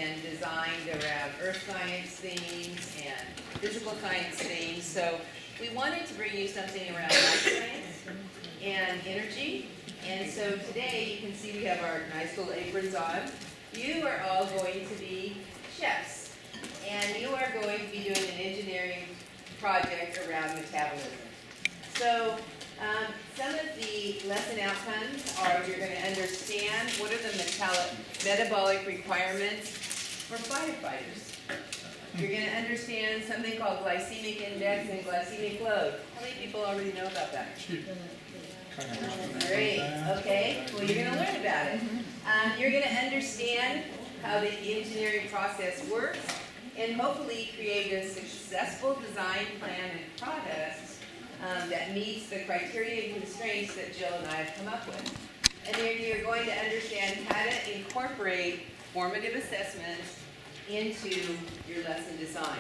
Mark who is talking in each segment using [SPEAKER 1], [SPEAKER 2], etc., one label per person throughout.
[SPEAKER 1] and designed around earth science themes and physical science themes. So we wanted to bring you something around life science and energy. And so today you can see we have our nice little aprons on. You are all going to be chefs, and you are going to be doing an engineering project around metabolism. So some of the lesson outcomes are you're going to understand what are the metabolic requirements for firefighters. You're going to understand something called glycemic index and glycemic load. How many people already know about that? Great, okay. Well, you're going to learn about it. You're going to understand how the engineering process works and hopefully create a successful design plan and product that meets the criteria and constraints that Jill and I have come up with. And then you're going to understand how to incorporate formative assessments into your lesson design.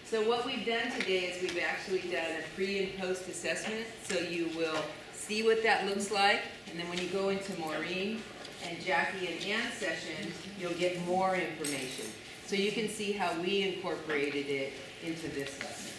[SPEAKER 1] So what we've done today is we've actually done a pre and post assessment, so you will see what that looks like, and then when you go into Maureen and Jackie and Ann's session, you'll get more information. So you can see how we incorporated it into this lesson.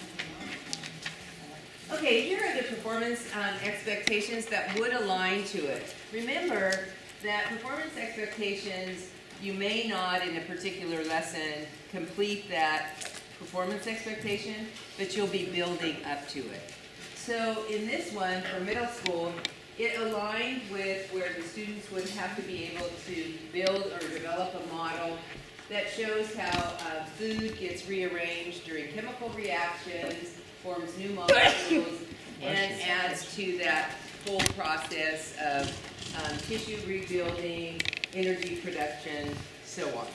[SPEAKER 1] Okay, here are the performance expectations that would align to it. Remember that performance expectations, you may not in a particular lesson complete that performance expectation, but you'll be building up to it. So in this one, for middle school, it aligned with where the students would have to be able to build or develop a model that shows how food gets rearranged during chemical reactions, forms new molecules, and adds to that whole process of tissue rebuilding, energy production, so on.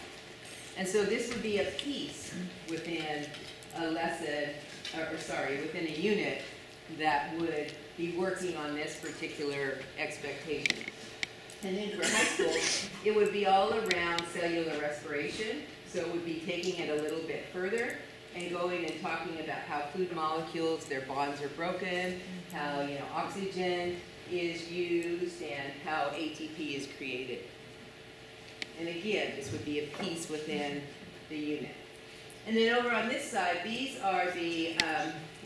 [SPEAKER 1] And so this would be a piece within a lesson, within a unit that would be working on this particular expectation. And then for high school, it would be all around cellular respiration. So it would be taking it a little bit further and going and talking about how food molecules, their bonds are broken, how oxygen is used, and how ATP is created. And again, this would be a piece within the unit. And then over on this side, these are the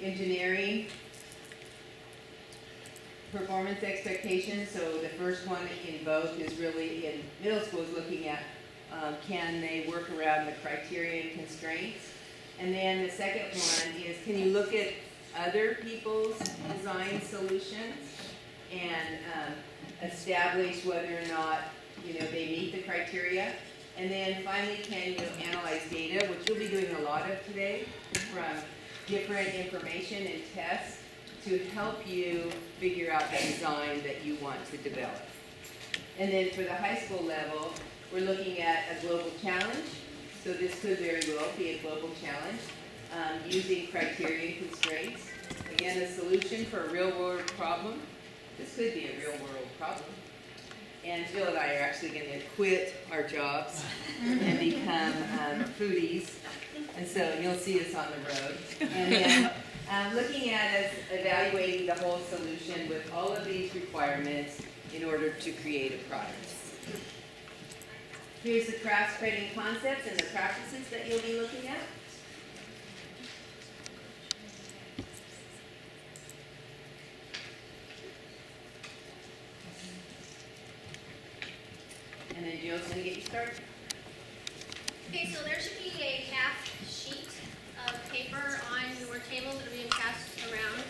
[SPEAKER 1] engineering performance expectations. So the first one in both is really in middle school is looking at can they work around the criteria and constraints. And then the second one is can you look at other people's design solutions and establish whether or not they meet the criteria. And then finally, can you analyze data, which you'll be doing a lot of today, from different information and tests to help you figure out the design that you want to develop. And then for the high school level, we're looking at a global challenge. So this could very well be a global challenge using criteria and constraints. Again, a solution for a real world problem. This could be a real world problem. And Jill and I are actually going to quit our jobs and become foodies. And so you'll see us on the road. And then looking at us evaluating the whole solution with all of these requirements in order to create a product. Here's the crafts training concepts and the practices that you'll be looking at. And then Jill's going to get you started.
[SPEAKER 2] Okay, so there should be a half sheet of paper on your table that are being passed around.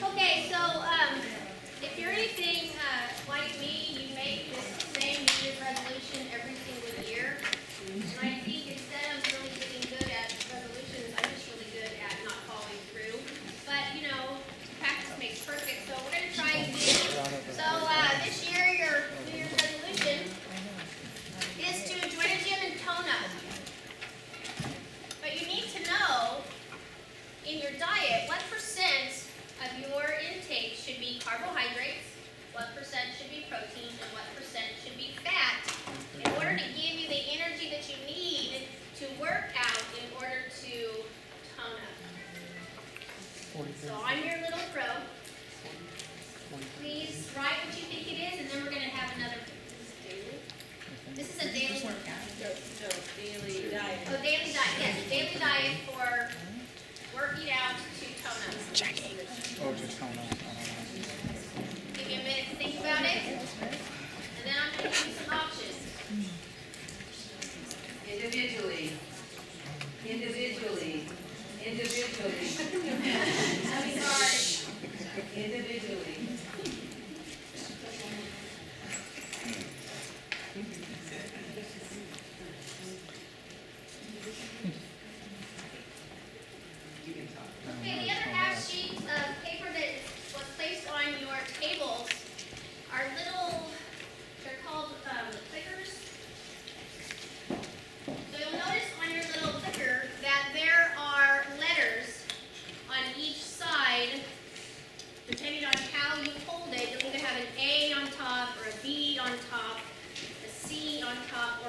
[SPEAKER 2] Okay, so if you're anything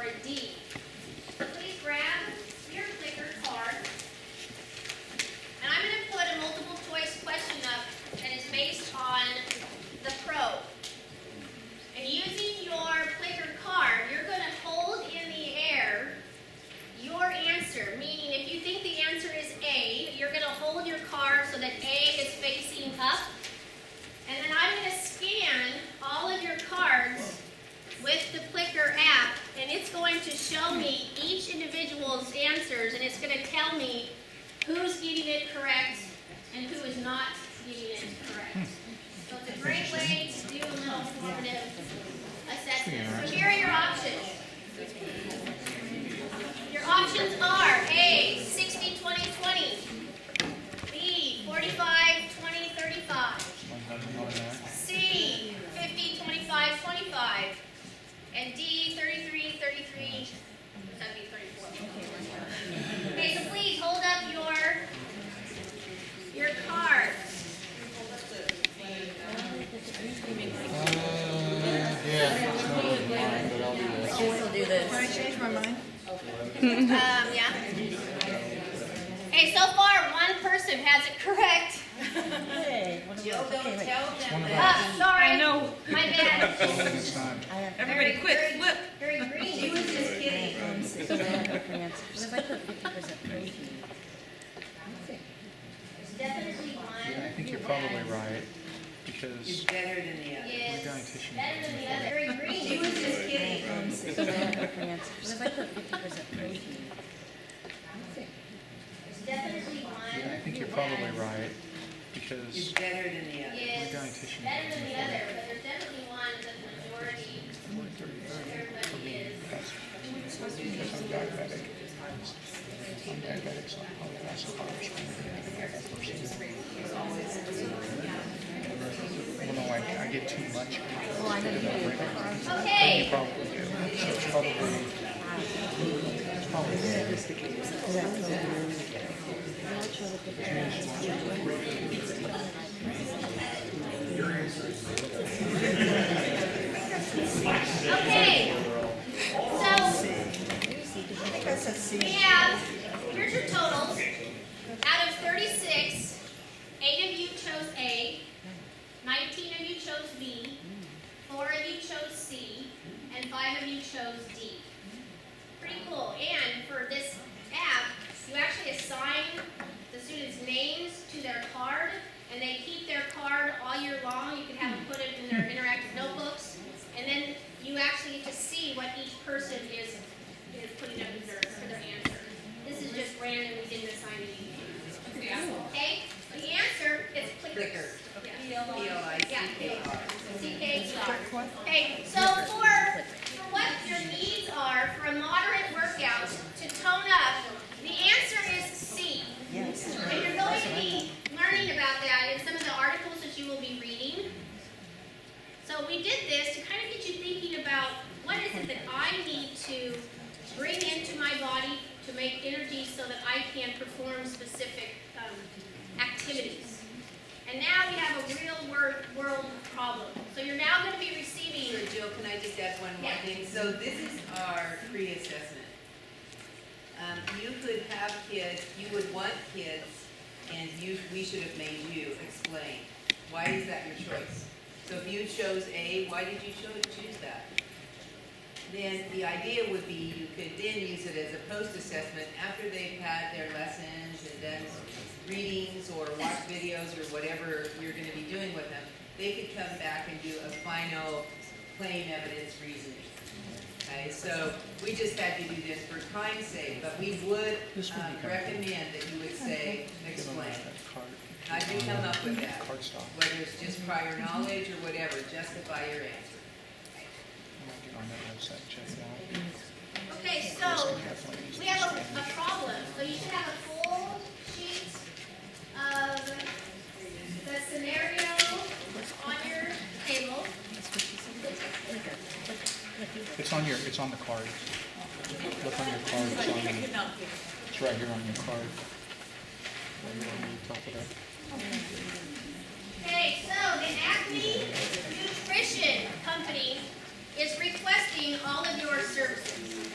[SPEAKER 2] for a D. Please grab your clicker card. And I'm going to put a multiple choice question up that is based on the probe. And using your clicker card, you're going to hold in the air your answer, meaning if you think the answer is A, you're going to hold your card so that A is facing up. And then I'm going to scan all of your cards with the clicker app, and it's going to show me each individual's answers, and it's going to tell me who's getting it correct and who is not getting it correct. So it's a great way to do a little formative assessment. So here are your options. Your options are A, 60, 20, 20. B, 45, 20, 35. C, 50, 25, 25. And D, 33, 33, that'd be 34. Okay, so please hold up your cards.
[SPEAKER 3] I'll do this. Can I change my mind?
[SPEAKER 2] Yeah. Okay, so far one person has it correct.
[SPEAKER 3] Hey,
[SPEAKER 1] Jill, don't tell them
[SPEAKER 2] Oh,
[SPEAKER 1] that.
[SPEAKER 2] sorry.
[SPEAKER 3] I know.
[SPEAKER 2] My bad.
[SPEAKER 3] Everybody quick, flip.
[SPEAKER 2] Very green.
[SPEAKER 1] She was just kidding.
[SPEAKER 3] So we have different answers. What if I put 50% protein?
[SPEAKER 2] There's definitely one
[SPEAKER 4] I think you're probably right, because
[SPEAKER 1] It's better than the other.
[SPEAKER 2] is
[SPEAKER 4] dietitian.
[SPEAKER 2] better than the other. Very green.
[SPEAKER 1] She was just kidding.
[SPEAKER 3] So we have different answers. What if I put 50% protein?
[SPEAKER 2] There's definitely one
[SPEAKER 4] I think you're probably right, because
[SPEAKER 1] It's better than the other.
[SPEAKER 2] is
[SPEAKER 4] dietitian.
[SPEAKER 2] better than the other, but there's definitely one that the majority everybody is.
[SPEAKER 4] Because I'm diabetic. I'm diabetic, so I'm probably not so hard. Well, no, I get too much.
[SPEAKER 3] Well, I know you do, but
[SPEAKER 4] You
[SPEAKER 2] Okay.
[SPEAKER 4] probably do. So it's probably
[SPEAKER 3] is that so
[SPEAKER 2] Okay. So we have, here's your totals. Out of 36, 8 of you chose A, 19 of you chose B, 4 of you chose C, and 5 of you chose D. Pretty cool. And for this app, you actually assign the students' names to their card, and they keep their card all year long. You can have them put it in their interactive notebooks, and then you actually get to see what each person is putting up for their answer. This is just random. We didn't assign anything. Okay? The answer is
[SPEAKER 1] Clicker.
[SPEAKER 2] Yeah.
[SPEAKER 1] P-O-I-C-K-R.
[SPEAKER 2] CK. Okay, so for what your needs are for a moderate workout to tone up, the answer is C.
[SPEAKER 3] Yes.
[SPEAKER 2] And you're going to be learning about that in some of the articles that you will be reading. So we did this to kind of get you thinking about what is it that I need to bring into my body to make energy so that I can perform specific activities. And now we have a real world problem. So you're now going to be receiving.
[SPEAKER 1] Sure, Jill, can I just add one more
[SPEAKER 2] Yeah.
[SPEAKER 1] thing? So this is our pre-assessment. You could have kids, you would want kids, and we should have made you explain. Why is that your choice? So if you chose A, why did you choose that? Then the idea would be you could then use it as a post-assessment after they've had their lessons and done readings or watched videos or whatever you're going to be doing with them. They could come back and do a final claim evidence reasoning. Okay, so we just had to do this for time's sake, but we would recommend that you would say, explain. How do you come up with that?
[SPEAKER 4] Card stock.
[SPEAKER 1] Whether it's just prior knowledge or whatever, justify your answer.
[SPEAKER 4] Get on that website, check it out.
[SPEAKER 2] Okay, so we have a problem. So you should have a full sheet of the scenario on your table.
[SPEAKER 4] It's on the card. Look on your card, it's right here on your card. Right here on the top of that.
[SPEAKER 2] Okay, so the Acme Nutrition Company is requesting all of your services.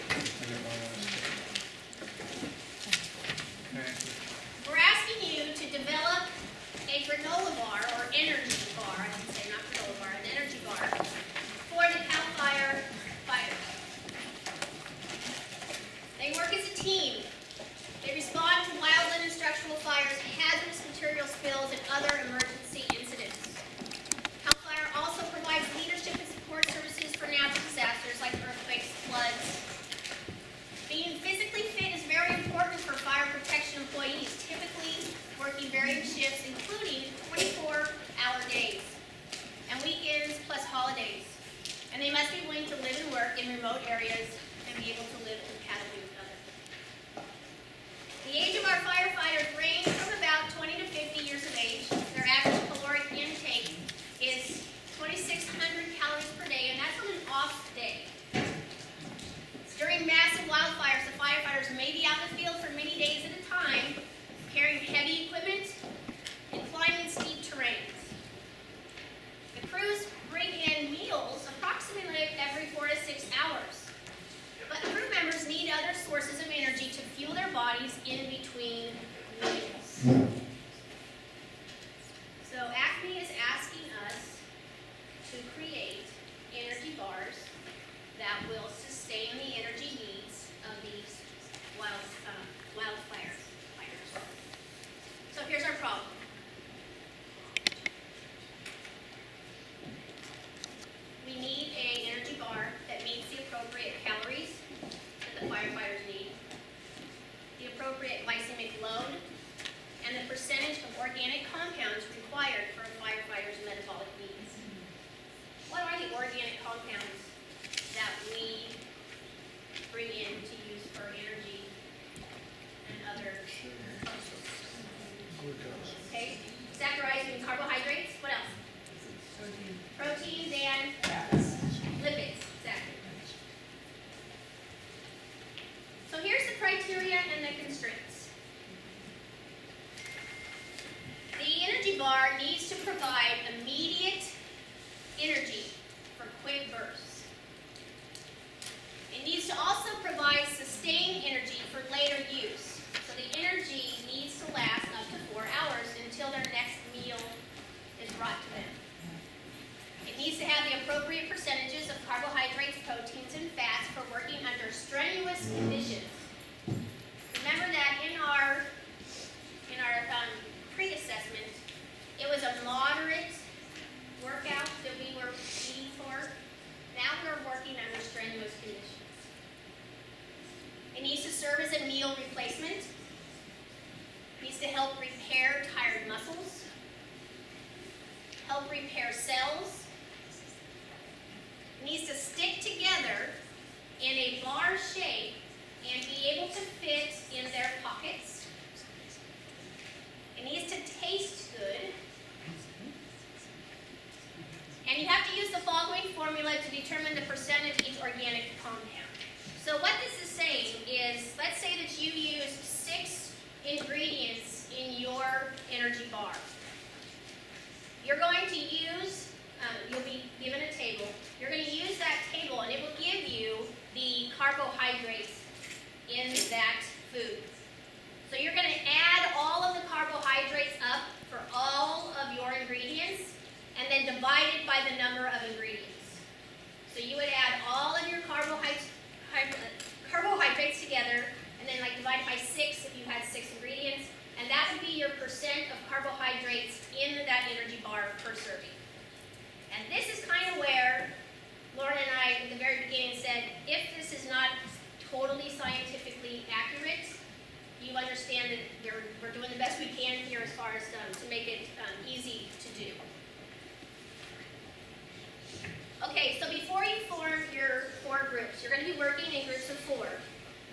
[SPEAKER 2] they must be willing to live and work in remote areas and be able to live compatibly with others. The age of our firefighters range from about 20 to 50 years of age. Their average caloric intake is 2,600 calories per day, and that's on an off day. During massive wildfires, the firefighters may be out in the field for many days at a time, carrying heavy equipment and climbing steep terrains. The crews bring in meals approximately every 4 to 6 hours. But crew members need other sources of energy to fuel their bodies in between meals. So ACME is asking us to create energy bars that will sustain the energy needs of these wildfires. So here's our problem. We need an energy bar that meets the appropriate calories that the firefighters need, the appropriate glycemic load, and the percentage of organic compounds required for a firefighter's metabolic needs. What are the organic compounds that we bring in to use for energy and other functions? Okay, saccharides and carbohydrates. What else? Proteins and lipids, exactly. So here's the criteria and the constraints. The energy bar needs to provide immediate energy for quick bursts. It needs to also provide sustained energy for later use. So the energy needs to last up to 4 hours until their next meal is brought to them. It needs to have the appropriate percentages of carbohydrates, proteins, and fats for working under strenuous conditions. Remember that in our pre-assessment, it was a moderate workout that we were aiming for. Now we're working under strenuous conditions. It needs to serve as a meal replacement. It needs to help repair tired muscles, help repair cells. It needs to stick together in a bar shape and be able to fit in their pockets. It needs to taste good. And you have to use the following formula to determine the percent of each organic compound. So what this is saying is, let's say that you use 6 ingredients in your energy bar. You're going to use, you'll be given a table. You're going to use that table and it will give you the carbohydrates in that food. So you're going to add all of the carbohydrates up for all of your ingredients and then divide it by the number of ingredients. So you would add all of your carbohydrates together and then divide by 6 if you had 6 ingredients, and that would be your percent of carbohydrates in that energy bar per serving. And this is kind of where Lauren and I at the very beginning said, if this is not totally scientifically accurate, you understand that we're doing the best we can here as far as to make it easy to do. Okay, so before you form your 4 groups, you're going to be working in groups of 4.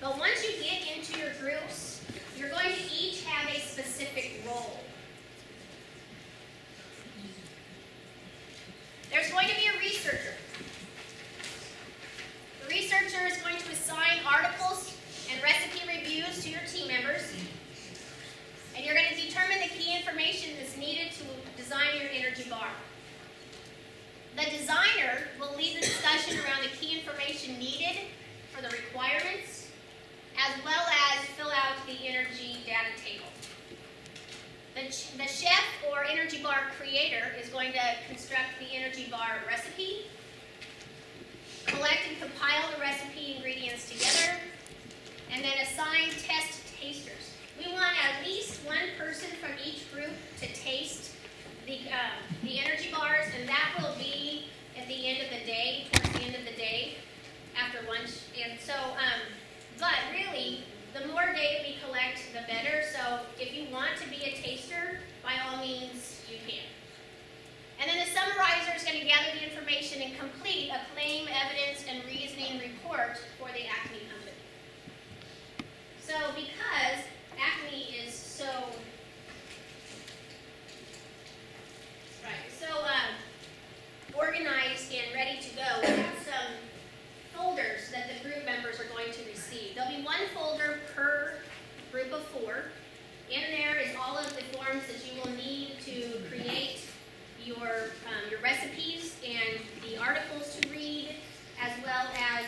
[SPEAKER 2] But once you get into your groups, you're going to each have a specific role. There's going to be a researcher. The researcher is going to assign articles and recipe reviews to your team members. And you're going to determine the key information that's needed to design your energy bar. The designer will lead the discussion around the key information needed for the requirements, as well as fill out the energy data table. The chef or energy bar creator is going to construct the energy bar recipe, collect and compile the recipe ingredients together, and then assign test tasters. We want at least 1 person from each group to taste the energy bars, and that will be at the end of the day, towards the end of the day, after lunch. And so, but really, the more data we collect, the better. So if you want to be a taster, by all means, you can. And then the summarizer is going to gather the information and and complete a claim, evidence, and reasoning report for the Acme Company. So because Acme is so organized and ready to go, we have some folders that the group members are going to receive. There'll be one folder per group of 4. In there is all of the forms that you will need to create your recipes and the articles to read, as well as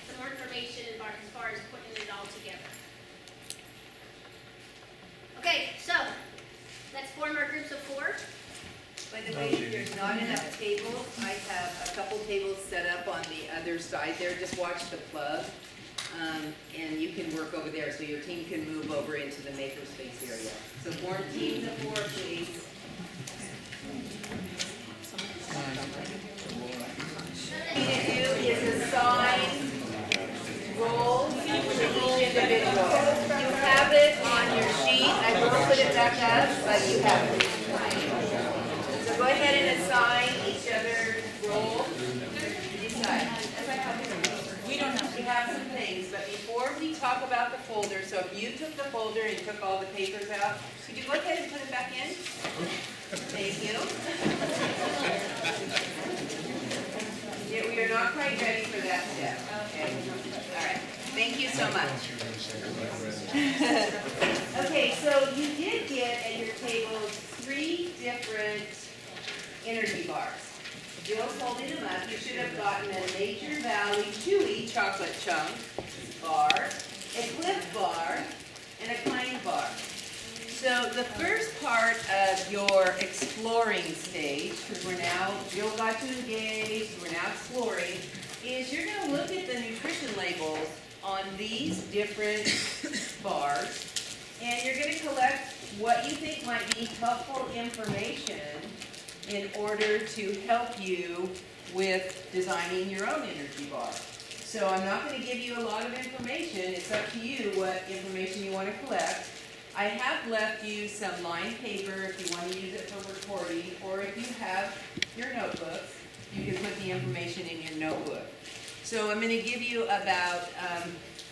[SPEAKER 2] some more information as far as putting it all together. Okay, so let's form our groups of 4.
[SPEAKER 1] By the way, if there's not enough tables, I have a couple tables set up on the other side there. Just watch the plug, and you can work over there, so your team can move over into the makerspace area. So form teams of 4, please. What you need to do is assign roles to each individual. You have it on your sheet. I will put it back up, but you have it. So go ahead and assign each other roles. Decide. We have some things, but before we talk about the folder, so if you took the folder and took all the papers out, could you go ahead and put it back in? Thank you. Yeah, we are not quite ready for that step. Okay. All right. Thank you so much. Okay, so you did get at your table 3 different energy bars. Jill's holding them up. You should have gotten a Nature Valley Chewy chocolate chunk bar, a Cliff bar, and a Klein bar. So the first part of your exploring stage, because Jill got to engage, we're now exploring, is you're going to look at the nutrition labels on these different bars, and you're going to collect what you think might be helpful information in order to help you with designing your own energy bar. So I'm not going to give you a lot of information. It's up to you what information you want to collect. I have left you some lined paper if you want to use it for recording, or if you have your notebooks, you can put the information in your notebook. So I'm going to give you about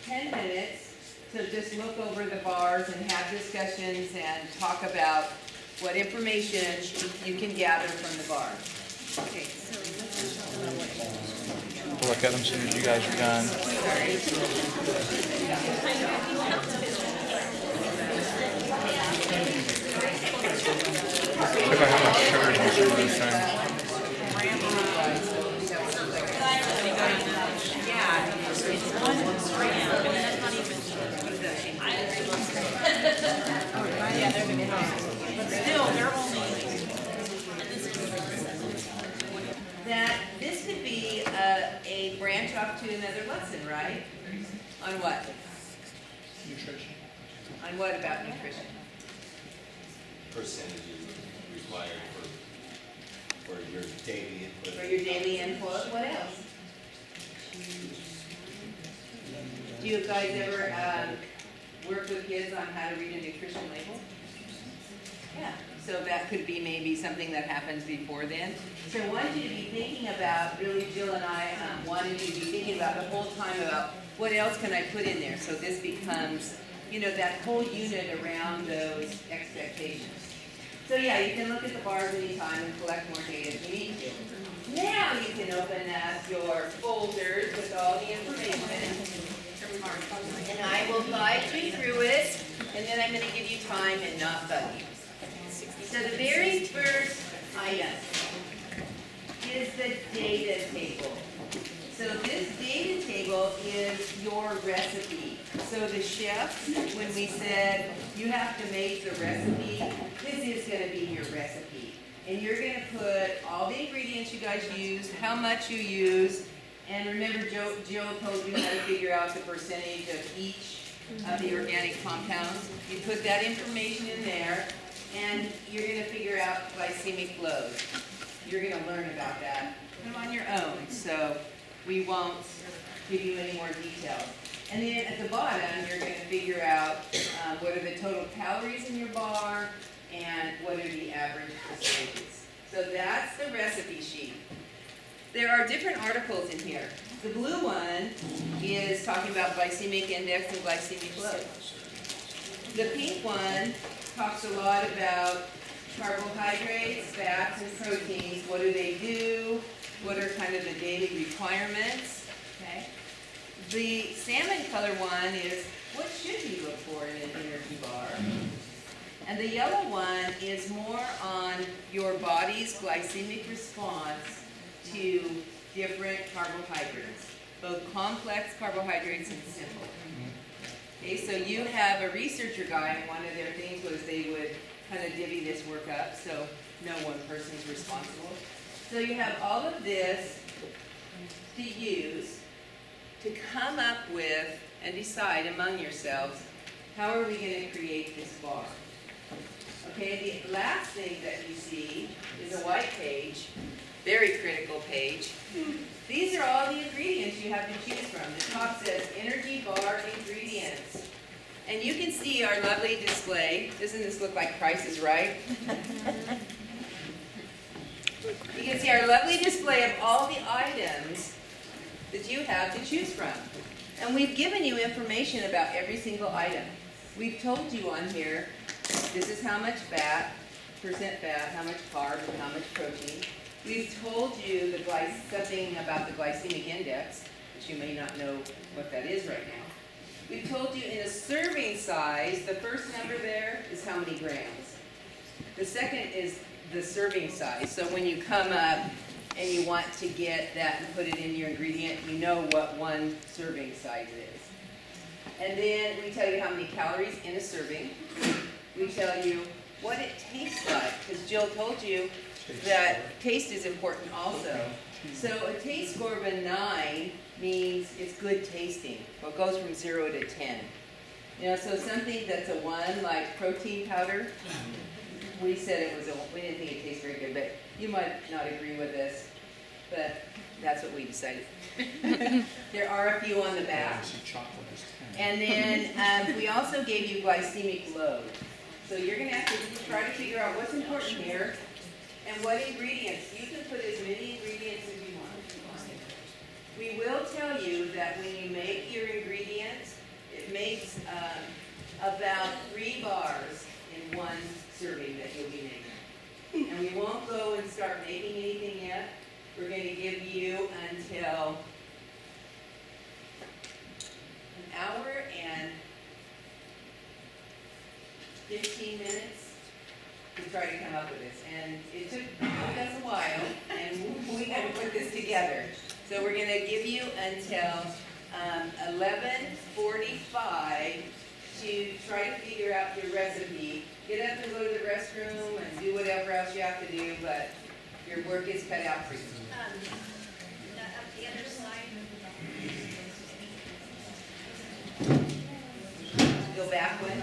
[SPEAKER 1] 10 minutes to just look over the bars and have discussions and talk about what information you can gather from the bar. Okay.
[SPEAKER 4] We'll look at them as soon as you guys are done. Look at how much sugar is in some of these things.
[SPEAKER 1] That this could be a branch off to another lesson, right? On what?
[SPEAKER 4] Nutrition.
[SPEAKER 1] On what about nutrition?
[SPEAKER 5] Percentages required for your daily input.
[SPEAKER 1] For your daily input, what else? Do you guys ever work with kids on how to read a nutrition label? Yeah, so that could be maybe something that happens before then. So I want you to be thinking about, really Jill and I wanted you to be thinking about the whole time about what else can I put in there so this becomes, that whole unit around those expectations. So yeah, you can look at the bars anytime and collect more data if you need to. Now you can open up your folders with all the information. And I will guide you through it, and then I'm going to give you time and not bug you. So the very first item is the data table. So this data table is your recipe. So the chefs, when we said you have to make the recipe, this is going to be your recipe. And you're going to put all the ingredients you guys use, how much you use, and remember Jill told you how to figure out the percentage of each of the organic compounds. You put that information in there, and you're going to figure out glycemic load. You're going to learn about that on your own, so we won't give you any more details. And then at the bottom, you're going to figure out what are the total calories in your bar and what are the average percentages. So that's the recipe sheet. there are different articles in here. The blue one is talking about glycemic index and glycemic load. The pink one talks a lot about carbohydrates, fats, and proteins. What do they do? What are kind of the daily requirements? Okay. The salmon color one is what should you look for in an energy bar? And the yellow one is more on your body's glycemic response to different carbohydrates, both complex carbohydrates and simple. Okay, so you have a researcher guy, and one of their things was they would kind of divvy this work up, so no one person's responsible. So you have all of this to use to come up with and decide among yourselves, how are we going to create this bar? Okay, the last thing that you see is a white page, very critical page. These are all the ingredients you have to choose from. The top says energy bar ingredients. And you can see our lovely display. Doesn't this look like Price is Right? You can see our lovely display of all the items that you have to choose from. And we've given you information about every single item. We've told you on here, this is how much fat, percent fat, how much carb, and how much protein. We've told you something about the glycemic index, which you may not know what that is right now. We've told you in a serving size, the first number there is how many grams. The second is the serving size. So when you come up and you want to get that and put it in your ingredient, you know what one serving size is. And then we tell you how many calories in a serving. We tell you what it tastes like, because Jill told you that taste is important also. So a taste score of a 9 means it's good tasting. Well, it goes from 0 to 10. You know, so something that's a 1, like protein powder, we said it was we didn't think it tastes very good, but you might not agree with us, but that's what we decided. There are a few on the back. And then we also gave you glycemic load. So you're going to have to try to figure out what's important here and what ingredients. You can put as many ingredients as you want. We will tell you that when you make your ingredients, it makes about 3 bars in one serving that you'll be making. And we won't go and start making anything yet. We're going to give you until an hour and 15 minutes to try to come up with this. And it took us a while, and we had to put this together. So we're going to give you until 11:45 to try to figure out your recipe. Get up and go to the restroom and do whatever else you have to do, but your work is cut out for you.
[SPEAKER 2] Up the other side.
[SPEAKER 1] Go back one.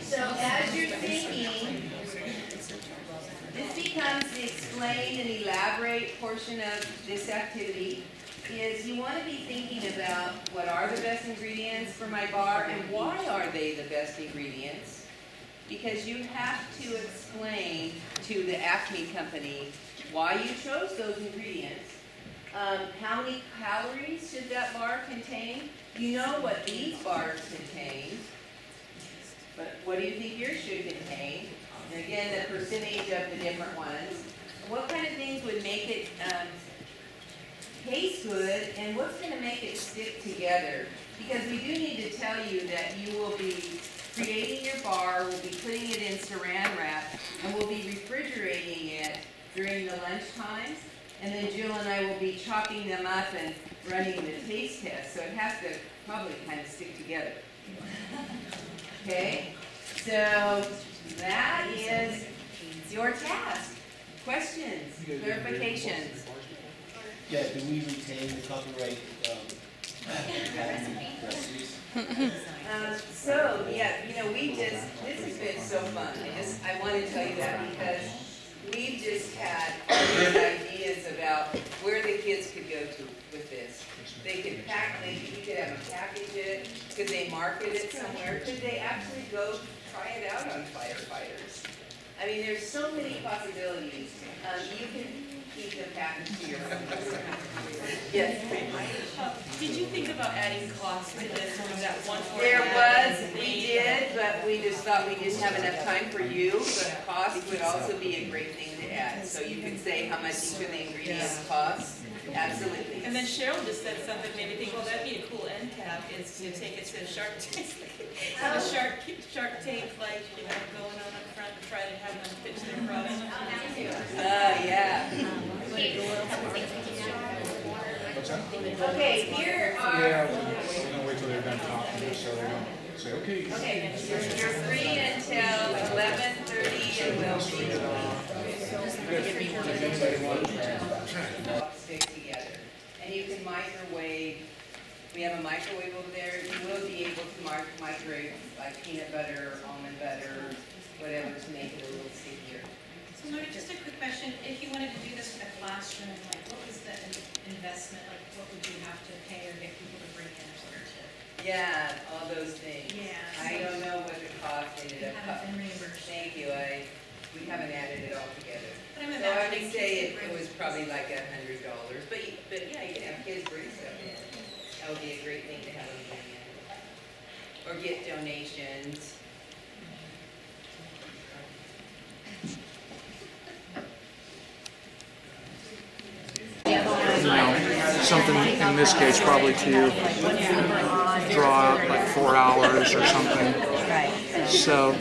[SPEAKER 1] So as you're thinking, this becomes the explain and elaborate portion of this activity. Is you want to be thinking about what are the best ingredients for my bar and why are they the best ingredients? Because you have to explain to the Acme company why you chose those ingredients. How many calories should that bar contain? You know what these bars contain, but what do you think yours should contain? And again, the percentage of the different ones. What kind of things would make it taste good, and what's going to make it stick together? Because we do need to tell you that you will be creating your bar, we'll be putting it in saran wrap, and we'll be refrigerating it during the lunch times. And then Jill and I will be chopping them up and running the taste test. So it has to probably kind of stick together. Okay? So that is your task. Questions, clarifications.
[SPEAKER 5] Yeah, do we retain the copyright, recipes?
[SPEAKER 1] So, yeah, you know, this has been so fun. I want to tell you that because we've just had all these ideas about where the kids could go to with this. They could you could have them package it. Could they market it somewhere? Could they actually go try it out on firefighters? I mean, there's so many possibilities. You can keep the patent to yourself. Yes.
[SPEAKER 3] Did you think about adding cost to this, or was that one more?
[SPEAKER 1] There was, we did, but we just thought we didn't have enough time for you, but cost would also be a great thing to add. So you could say how much each of the ingredients cost, absolutely.
[SPEAKER 3] And then Cheryl just said something, made me think, well, that'd be a cool end cap, is to take it to Shark Tank. Have a Shark Tank, like, you know, going on up front and try to have them pitch their product.
[SPEAKER 1] Yeah. Okay, here are,
[SPEAKER 4] Yeah, we're gonna wait till they're done talking, so they don't say, okay.
[SPEAKER 1] okay, you're free until 11:30 and we'll be stick together. And you can microwave, we have a microwave over there, you will be able to microwave like peanut butter, almond butter, whatever to make it a little stickier.
[SPEAKER 6] So Lori, just a quick question, if you wanted to do this in a classroom, like what was the investment, like what would you have to pay or get people to bring in or something to?
[SPEAKER 1] Yeah, all those things.
[SPEAKER 6] Yeah.
[SPEAKER 1] I don't know what the cost ended
[SPEAKER 6] You
[SPEAKER 1] up.
[SPEAKER 6] haven't been reimbursed.
[SPEAKER 1] Thank you, we haven't added it all together.
[SPEAKER 6] But I'm
[SPEAKER 1] So I
[SPEAKER 6] imagining
[SPEAKER 1] would say
[SPEAKER 6] kids
[SPEAKER 1] it was probably like $100, but yeah, you can have kids bring stuff in. That would be a great thing to have them bring in. Or get donations.
[SPEAKER 4] Something in this case probably to draw out like 4 hours or something. So,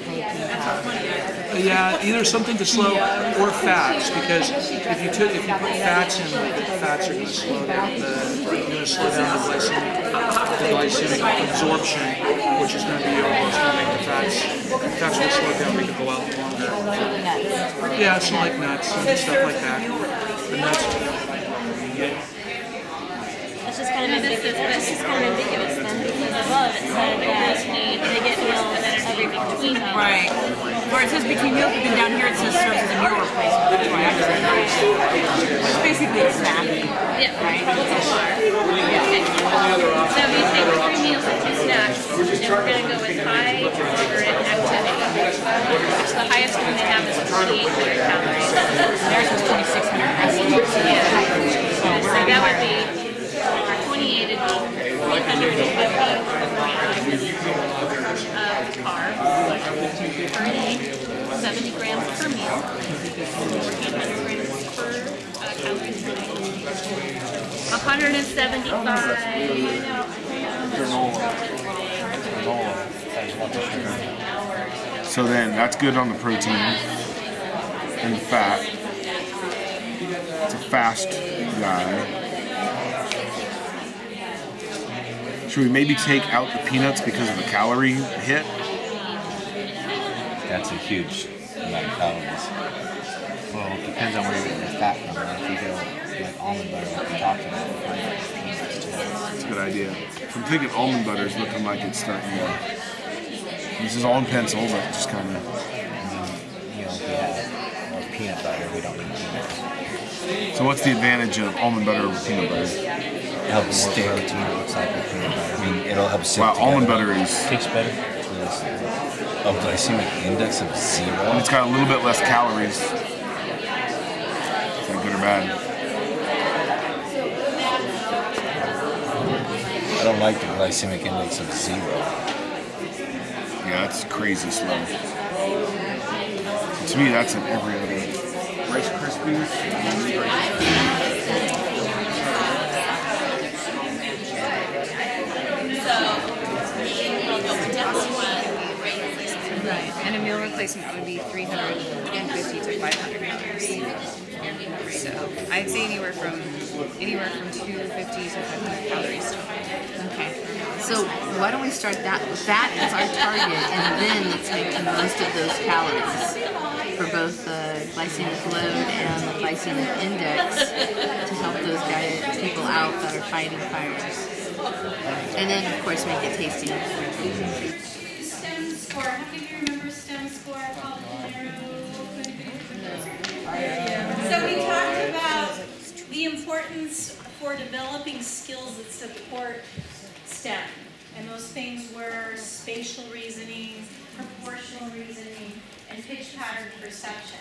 [SPEAKER 4] yeah, either something to slow or fats, because if you put fats in, fats are going to slow down the glycemic absorption, which is going to be almost going to make the fats will slow down, make it go out longer. Yeah, some like nuts and stuff like that. The nuts.
[SPEAKER 7] It's just kind of ambiguous. It's just kind of ambiguous then, because above it said that they get meals every between them.
[SPEAKER 3] Right. Where it says between meals, but then down here it says serves as a meal replacement. That's why I said that. It's basically a snack.
[SPEAKER 7] Yeah, right. So we take 3 meals and 2 snacks, and we're going to go with high, moderate, and activity. So the highest one they have is 2,800 calories.
[SPEAKER 3] Theirs was 2,600.
[SPEAKER 7] Yeah. So that would be 28 would be 350 of carbs per day, 70 grams per meal, 1,400 grams per calories per day. 175.
[SPEAKER 8] So then that's good on the protein and the fat. It's a fast guy. Should we maybe take out the peanuts because of the calorie hit?
[SPEAKER 9] That's a huge amount of calories. Well, it depends on where you're getting the fat from. If you go like almond butter, like we talked about,
[SPEAKER 8] That's a good idea. I'm thinking almond butter is looking like it's starting to. This is all in pencil, but just kind of.
[SPEAKER 9] and then, you know, if we have more peanut butter, we don't need peanuts.
[SPEAKER 8] So what's the advantage of almond butter over peanut butter?
[SPEAKER 9] It helps stick. Protein, it looks like with peanut butter. I mean, it'll help stick
[SPEAKER 8] Wow,
[SPEAKER 9] together.
[SPEAKER 8] almond butter is.
[SPEAKER 9] Tastes better. A glycemic index of 0.
[SPEAKER 8] And it's got a little bit less calories. Is that good or bad?
[SPEAKER 9] I don't like the glycemic index of 0.
[SPEAKER 8] Yeah, that's crazy slow. To me, that's in every other. Rice Krispies.
[SPEAKER 3] Right. And a meal replacement would be 350 to 500 calories. So I'd say anywhere from 250 to 500 calories.
[SPEAKER 10] Okay. So why don't we start that as our target, and then let's make the most of those calories for both the glycemic load and the glycemic index to help those people out that are fighting fires. And then, of course, make it tasty.
[SPEAKER 6] STEM score, how many of you remember STEM score? So we talked about the importance for developing skills that support STEM. And those things were spatial reasoning, proportional reasoning, and pitch pattern perception.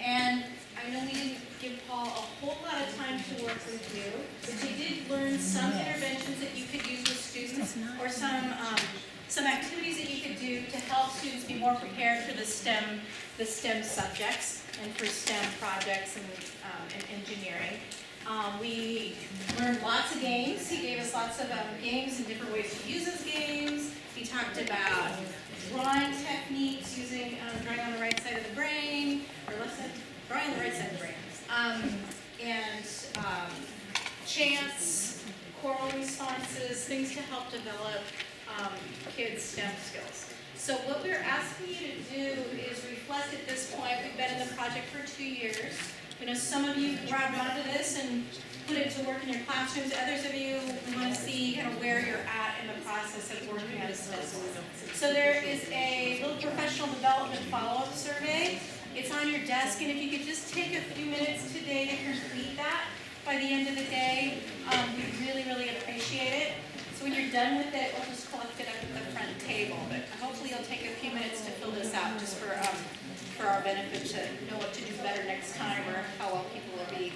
[SPEAKER 6] And I know we didn't give Paul a whole lot of time to work with you, but you did learn some interventions that you could use with students, or some activities that you could do to help students be more prepared for the STEM subjects and for STEM projects and engineering. We learned lots of games. He gave us lots of games and different ways to use those games. He talked about drawing techniques using drawing on the right side of the brain, or left side, drawing on the right side of the brain, and chants, choral responses, things to help develop kids' STEM skills. So what we're asking you to do is reflect at this point. We've been in the project for 2 years. You know, some of you grabbed onto this and put it to work in your classrooms. Others of you want to see kind of where you're at in the process of working at a STEM. So there is a little professional development follow-up survey. It's on your desk, and if you could just take a few minutes today to complete that by the end of the day, we'd really, really appreciate it. So when you're done with it, we'll just collect it up at the front table. But hopefully you'll take a few minutes to fill this out just for our benefit, to know what to do better next time, or how well people will be.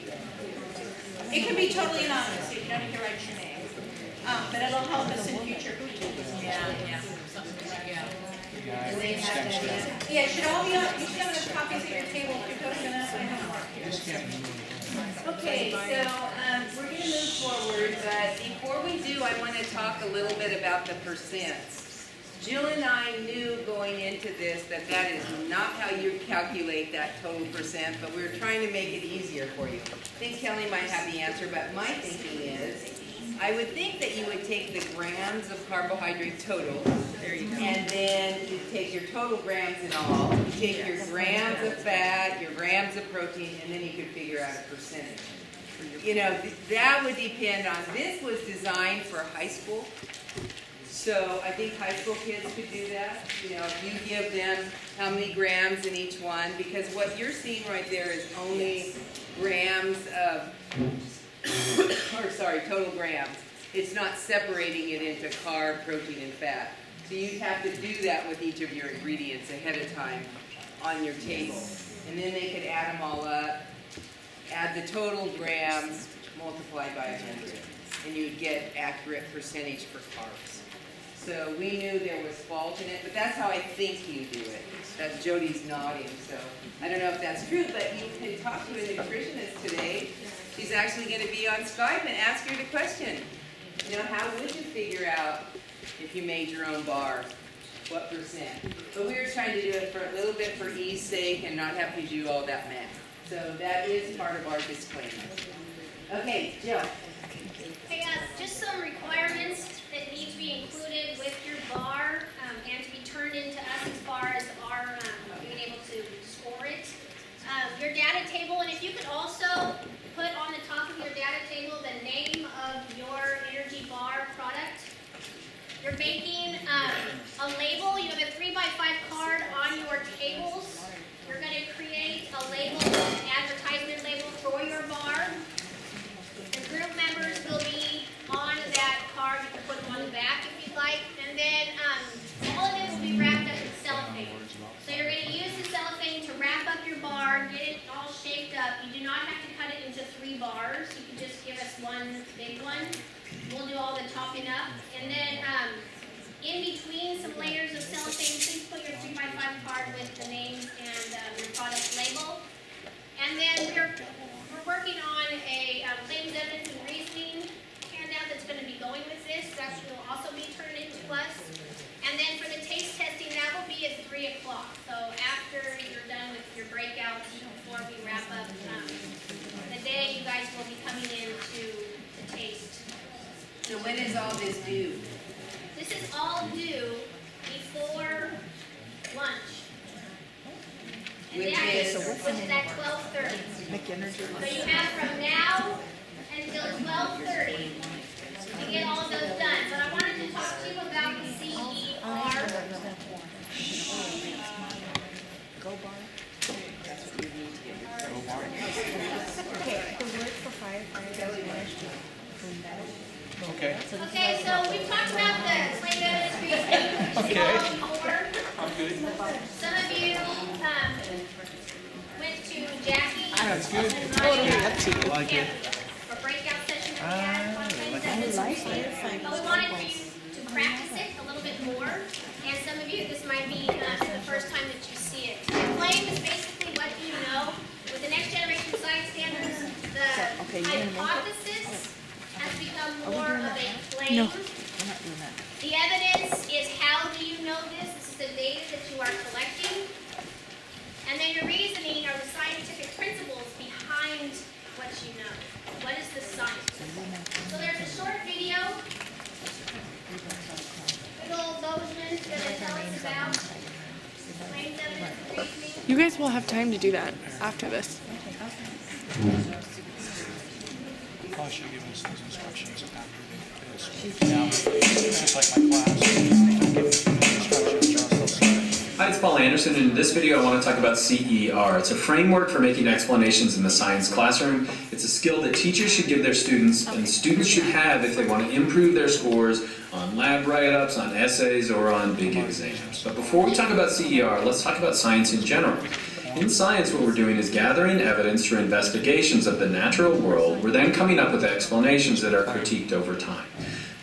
[SPEAKER 6] It can be totally anonymous, so you don't need to write your name. But it'll help us in future. Yeah, it should all be on, you should have the copies at your table if you're posting up. I have marked here.
[SPEAKER 1] Okay, so we're going to move forward, but before we do, I want to talk a little bit about the percents. Jill and I knew going into this that that is not how you calculate that total percent, but we're trying to make it easier for you. I think Kelly might have the answer, but my thinking is, I would think that you would take the grams of carbohydrate total, and then you take your total grams in all, you take your grams of fat, your grams of protein, and then you could figure out a percentage. You know, that would depend on, this was designed for high school, so I think high school kids could do that. You know, if you give them how many grams in each one, because what you're seeing right there is only grams of, total grams. It's not separating it into carb, protein, and fat. So you'd have to do that with each of your ingredients ahead of time on your table. And then they could add them all up, add the total grams, multiply by 100, and you'd get accurate percentage for carbs. So we knew there was fault in it, but that's how I think you do it. That's Jody's nodding, so I don't know if that's true, but you can talk to a nutritionist today. She's actually going to be on Skype and ask her the question. You know, how would you figure out if you made your own bar, what percent? But we were trying to do it for a little bit for ease sake and not have to do all that math. So that is part of our disclaimer. Okay, Jill.
[SPEAKER 2] Hey, just some requirements that need to be included with your bar and to be turned into us as far as our being able to score it. Your data table, and if you could also put on the top of your data table the name of your energy bar product. You're making a label. You have a 3x5 card on your tables. You're going to create a label, an advertisement label for your bar. The group members will be on that card. You can put them on the back if you'd like. And then all of it will be wrapped up in cellophane. So you're going to use the cellophane to wrap up your bar, get it all shaped up. You do not have to cut it into 3 bars. You can just give us one big one. We'll do all the topping up. And then in between some layers of cellophane, please put your 3x5 card with the names and your product label. And then we're working on a claims, evidence, and reasoning handout that's going to be going with this. That will also be turned into us. And then for the taste testing, that will be at 3 o'clock. So after you're done with your breakouts, before we wrap up the day, you guys will be coming in to taste.
[SPEAKER 1] So when is all this due?
[SPEAKER 2] This is all due before lunch. And
[SPEAKER 1] Which
[SPEAKER 2] that
[SPEAKER 1] is-
[SPEAKER 2] is at 12:30. So you have from now until 12:30 to get all of those done. But I wanted to talk to you about the CER.
[SPEAKER 4] Okay.
[SPEAKER 2] Okay, so we've talked about the claim evidence reasoning, which is all before. Some of you went to Jackie.
[SPEAKER 8] That's good.
[SPEAKER 2] I like it. Or breakout session that we had on Wednesday. But we wanted for you to practice it a little bit more. And some of you, this might be the first time that you see it. Claim is basically what you know. With the next generation science standards, the hypothesis has become more of a claim. The evidence is how do you know this? This is the data that you are collecting. And then your reasoning are the scientific principles behind what you know. What is the science? So there's a short video. Good old Bozeman's going to tell us about claims, evidence, and reasoning.
[SPEAKER 11] You guys will have time to do that after this.
[SPEAKER 4] Probably should have given us those instructions after they now, just like my class, give instructions or else they'll say.
[SPEAKER 12] Hi, it's Paul Anderson, and in this video I want to talk about CER. It's a framework for making explanations in the science classroom. It's a skill that teachers should give their students, and students should have if they want to improve their scores on lab write-ups, on essays, or on big exams. But before we talk about CER, let's talk about science in general. In science, what we're doing is gathering evidence through investigations of the natural world. We're then coming up with explanations that are critiqued over time.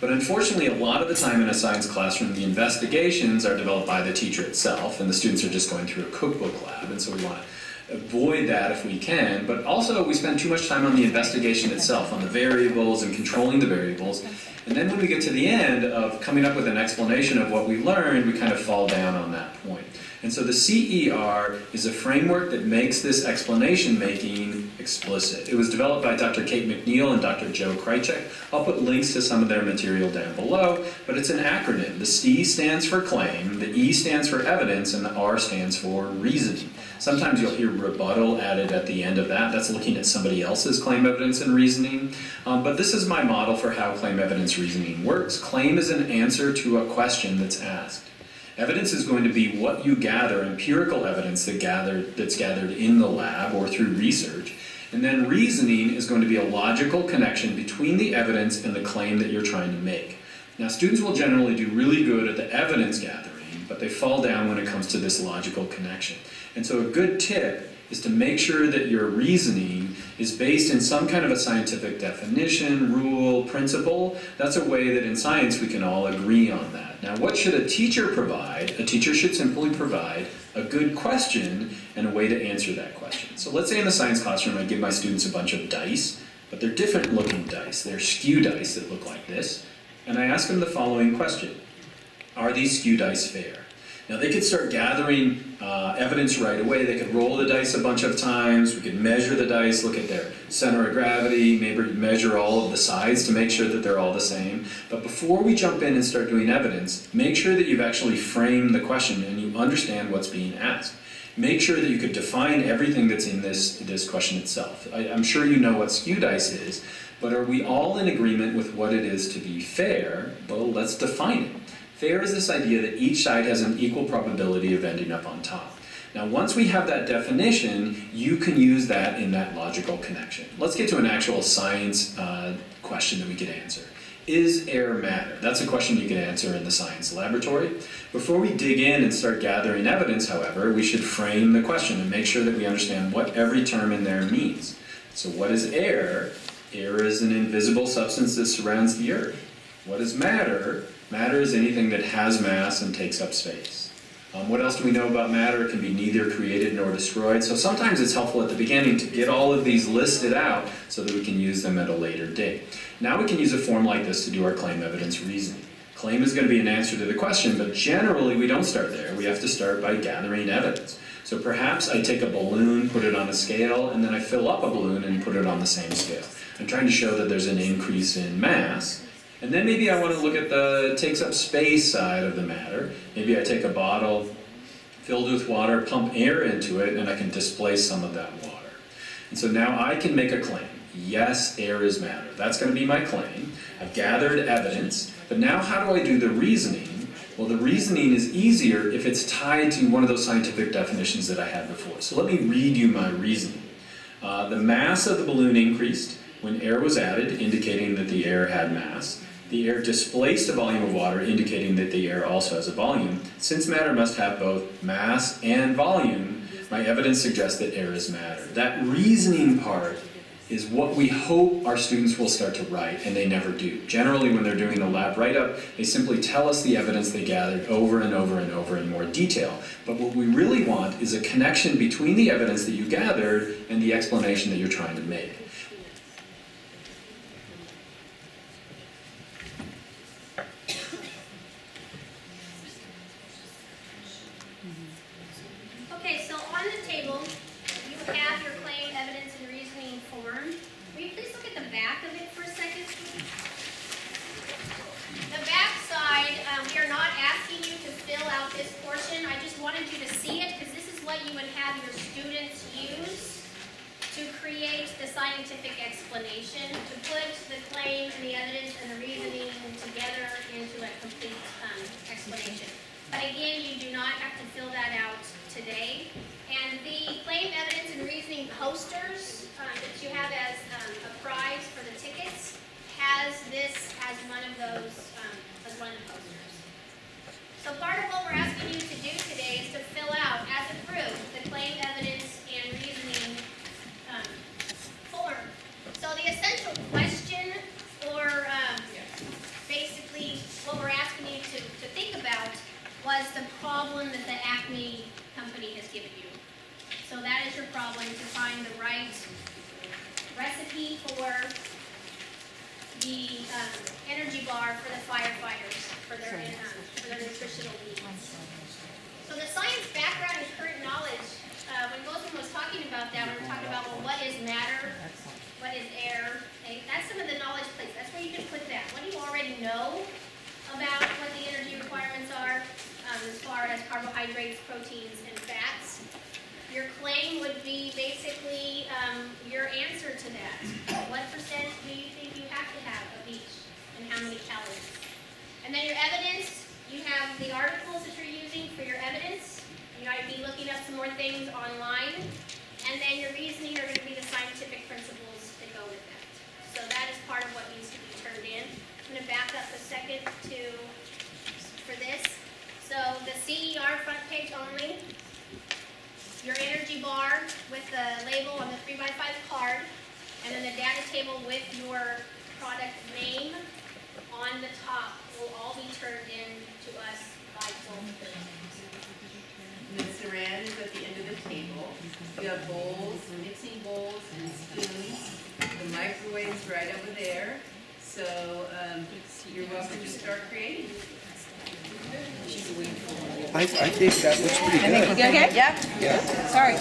[SPEAKER 12] But unfortunately, a lot of the time in a science classroom, the investigations are developed by the teacher itself, and the students are just going through a cookbook lab, and so we want to avoid that if we can. But also, we spend too much time on the investigation itself, on the variables and controlling the variables. And then when we get to the end of coming up with an explanation of what we learned, we kind of fall down on that point. And so the CER is a framework that makes this explanation making explicit. It was developed by Dr. Kate McNeil and Dr. Joe Krychek. I'll put links to some of their material down below, but it's an acronym. The C stands for claim, the E stands for evidence, and the R stands for reasoning. Sometimes you'll hear rebuttal added at the end of that. That's looking at somebody else's claim, evidence, and reasoning. But this is my model for how claim, evidence, reasoning works. Claim is an answer to a question that's asked. Evidence is going to be what you gather, empirical evidence that's gathered in the lab or through research. And then reasoning is going to be a logical connection between the evidence and the claim that you're trying to make. Now, students will generally do really good at the evidence gathering, but they fall down when it comes to this logical connection. And so a good tip is to make sure that your reasoning is based in some kind of a scientific definition, rule, principle. That's a way that in science we can all agree on that. Now, what should a teacher provide? A teacher should simply provide a good question and a way to answer that question. So let's say in the science classroom I give my students a bunch of dice, but they're different looking dice. They're skew dice that look like this. And I ask them the following question: are these skew dice fair? Now, they could start gathering evidence right away. They could roll the dice a bunch of times. We could measure the dice, look at their center of gravity, maybe measure all of the sides to make sure that they're all the same. But before we jump in and start doing evidence, make sure that you've actually framed the question and you understand what's being asked. Make sure that you could define everything that's in this question itself. I'm sure you know what skew dice is, but are we all in agreement with what it is to be fair? Well, let's define it. Fair is this idea that each side has an equal probability of ending up on top. Now, once we have that definition, you can use that in that logical connection. Let's get to an actual science question that we could answer. Is air matter? That's a question you can answer in the science laboratory. Before we dig in and start gathering evidence, however, we should frame the question and make sure that we understand what every term in there means. So what is air? Air is an invisible substance that surrounds the earth. What is matter? Matter is anything that has mass and takes up space. What else do we know about matter? It can be neither created nor destroyed. So sometimes it's helpful at the beginning to get all of these listed out so that we can use them at a later date. Now we can use a form like this to do our claim, evidence, reasoning. Claim is going to be an answer to the question, but generally we don't start there. We have to start by gathering evidence. So perhaps I take a balloon, put it on a scale, and then I fill up a balloon and put it on the same scale. I'm trying to show that there's an increase in mass. And then maybe I want to look at the takes up space side of the matter. Maybe I take a bottle filled with water, pump air into it, and I can displace some of that water. And so now I can make a claim. Yes, air is matter. That's going to be my claim. I've gathered evidence, but now how do I do the reasoning? Well, the reasoning is easier if it's tied to one of those scientific definitions that I had before. So let me read you my reasoning. The mass of the balloon increased when air was added, indicating that the air had mass. the air displaced a volume of water, indicating that the air also has a volume. Since matter must have both mass and volume, my evidence suggests that air is matter. That reasoning part is what we hope our students will start to write, and they never do. Generally, when they're doing a lab write-up, they simply tell us the evidence they gathered over and over and over in more detail. But what we really want is a connection between the evidence that you gathered and the explanation that you're trying to make.
[SPEAKER 2] Okay, so on the table, you have your claim, evidence, and reasoning form. Will you please look at the back of it for a second? The back side, we are not asking you to fill out this portion. I just wanted you to see it because this is what you would have your students use to create the scientific explanation, to put the claim and the evidence and the reasoning together into a complete explanation. But again, you do not have to fill that out today. And the claim, evidence, and reasoning posters that you have as a prize for the tickets has this as one of those, as one of the posters. So part of what we're asking you to do today is to fill out, as a group, the claim, evidence, and reasoning form. So the essential question, or basically what we're asking you to think about, was the problem that the Acme company has given you. So that is your problem, to find the right recipe for the energy bar for the firefighters, for their nutritional needs. So the science background and current knowledge, when Gautam was talking about that, we were talking about, well, what is matter? What is air? Okay, that's some of the knowledge plates. That's where you can put that. What do you already know about what the energy requirements are? As far as carbohydrates, proteins, and fats. Your claim would be basically your answer to that. What percent do you think you have to have of each, and how many calories? And then your evidence, you have the articles that you're using for your evidence. You might be looking up some more things online. And then your reasoning are going to be the scientific principles that go with that. So that is part of what needs to be turned in. I'm going to back up a second for this. So the CER front page only, your energy bar with the label on the 3x5 card, and then the data table with your product name on the top will all be turned in to us by Zoll.
[SPEAKER 1] The saran is at the end of the table. You have bowls, mixing bowls, and spoons. The microwave's right over there. So you're welcome to start creating.
[SPEAKER 5] I think that looks pretty good.
[SPEAKER 1] Okay? Yeah?
[SPEAKER 5] Yeah.
[SPEAKER 1] Sorry.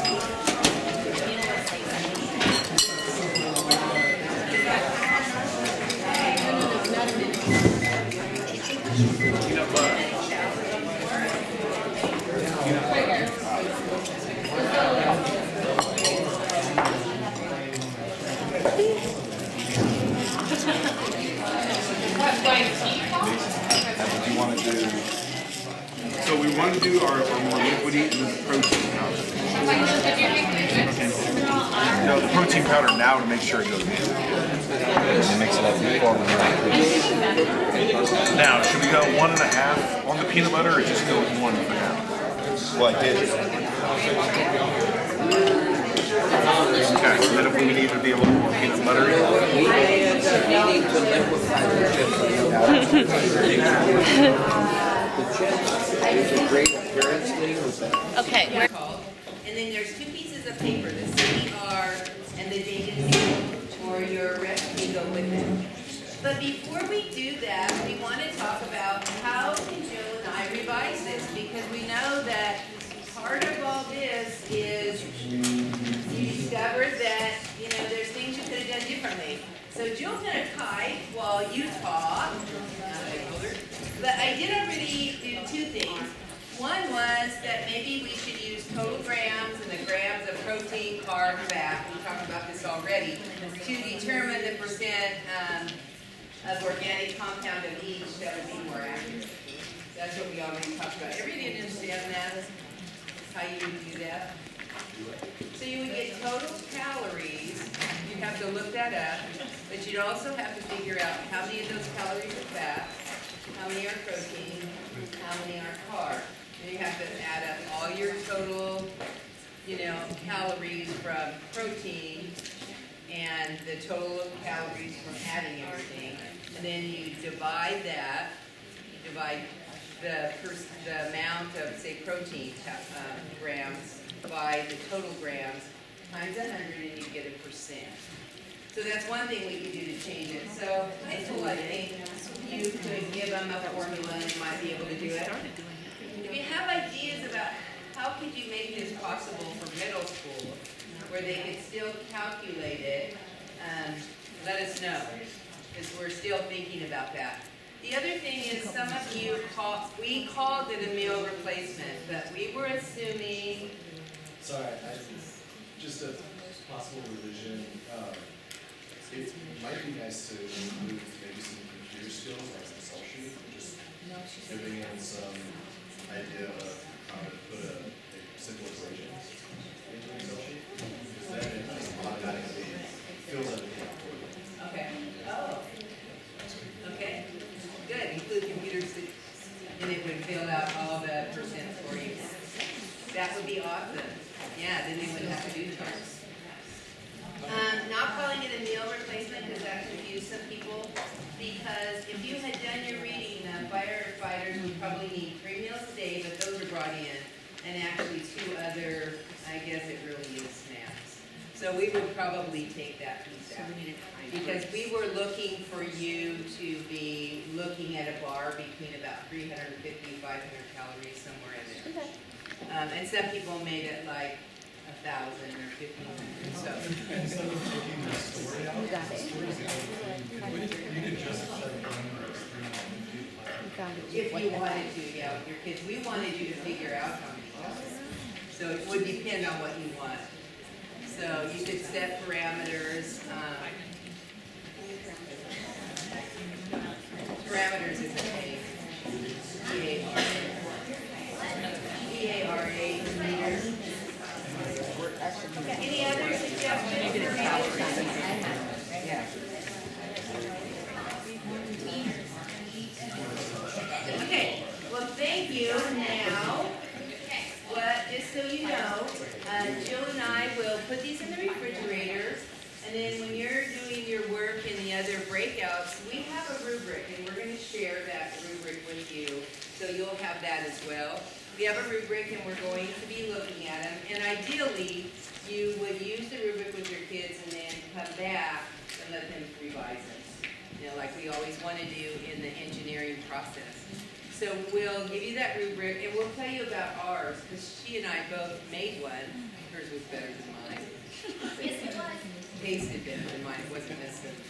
[SPEAKER 8] So we want to do our more liquidy and then the protein powder. No, the protein powder now to make sure it goes in.
[SPEAKER 9] And mix it up before we
[SPEAKER 8] Now, should we go 1.5 on the peanut butter or just go with 1 for now?
[SPEAKER 9] Well, I did.
[SPEAKER 8] Okay, so then if we need to be a little more peanut buttery.
[SPEAKER 7] Okay.
[SPEAKER 1] And then there's 2 pieces of paper, the CER and the data table, or your recipe go with it. But before we do that, we want to talk about how can Joe and I revise this, because we know that part of all this is you discovered that, there's things you could have done differently. So Joe's going to type while you talk. But I did already do 2 things. One was that maybe we should use total grams and the grams of protein, carb, fat, we talked about this already, to determine the percent of organic compound of each that would be more accurate. That's what we already talked about. Everybody understand that? How you would do that? So you would get total calories, you'd have to look that up, But you'd also have to figure out how many of those calories are fat, how many are protein, how many are carb. Then you have to add up all your total, calories from protein and the total of calories from adding everything. And then you divide that, the amount of, say, protein grams by the total grams times 100 and you get a percent. So that's one thing we could do to change it. So high school, I think you could give them a formula and they might be able to do it. If you have ideas about how could you make this possible for middle school, where they could still calculate it, let us know, because we're still thinking about that. The other thing is some of you we called it a meal replacement, but we were assuming.
[SPEAKER 13] Sorry, just a possible revision. It might be nice to include maybe some computer skills, like an Excel sheet, just giving in some idea of how to put a simple equation into an Excel sheet. Because then it just automatically fills everything out for you.
[SPEAKER 1] Okay. Oh. Okay. Good. Include computers, and it would fill out all the percents for you. That would be awesome. Yeah. Then they wouldn't have to do the charts. Not calling it a meal replacement because that confused some people. Because if you had done your reading, firefighters would probably need 3 meals a day, but those are brought in, and actually 2 other, I guess it really is snacks. So we would probably take that piece out. Because we were looking for you to be looking at a bar between about 350, 500 calories, somewhere in there. And some people made it like 1,000 or 1,500. So.
[SPEAKER 13] Instead of taking the story out, you could just
[SPEAKER 1] if you wanted to, yeah, with your kids. We wanted you to figure out how many calories. So it would depend on what you want. So you could set parameters. Parameters is a thing. PARA meters. Any other suggestions? Yeah. Okay, well, thank you. Now, just so you know, Jill and I will put these in the refrigerator, and then when you're doing your work in the other breakouts, we have a rubric, and we're going to share that rubric with you, so you'll have that as well. We have a rubric, and we're going to be looking at them, and ideally, you would use the rubric with your kids and then come back and let them revise it, like we always want to do in the engineering process. So we'll give you that rubric, and we'll tell you about ours, because she and I both made one. Hers was better than mine.
[SPEAKER 2] Yes, it was.
[SPEAKER 1] Tasted better than mine. It wasn't necessarily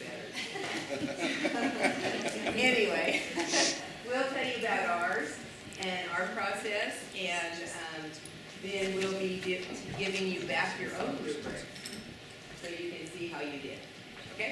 [SPEAKER 1] better. Anyway, we'll tell you about ours and our process, and then we'll be giving you back your own rubric so you can see how you did.